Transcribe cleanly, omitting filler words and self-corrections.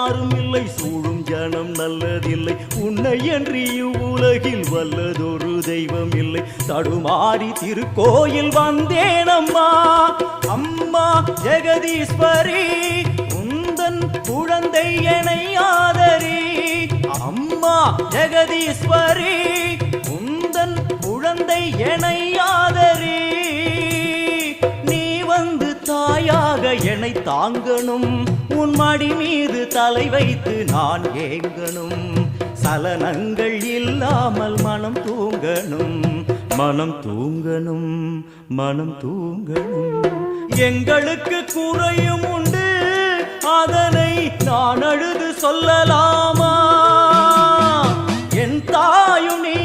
யாரும் இல்லை, சூழும் ஜனம் நல்லதில்லை, உன்னை என்று இவ்வுலகில் வல்லதொரு தெய்வம் இல்லை. தடுமாறி திருக்கோயில் வந்தேன் அம்மா, அம்மா ஜெகதீஸ்வரி, உந்தன் குழந்தை என்னை ஆதரி. அம்மா ஜெகதீஸ்வரி, உந்தன் குழந்தை என்னை ஆதரி. நீ வந்து தாயாக என்னை தாங்கணும், உன் மடி மீது தலை வைத்து நான் ஏங்கணும். சலனங்கள் இல்லாமல் மனம் தூங்கணும், மனம் தூங்கணும், மனம் தூங்கணும். எங்களுக்கு குறையும் உண்டு, அதனை நான் அழுது சொல்லலாமா? என் தாயும் நீ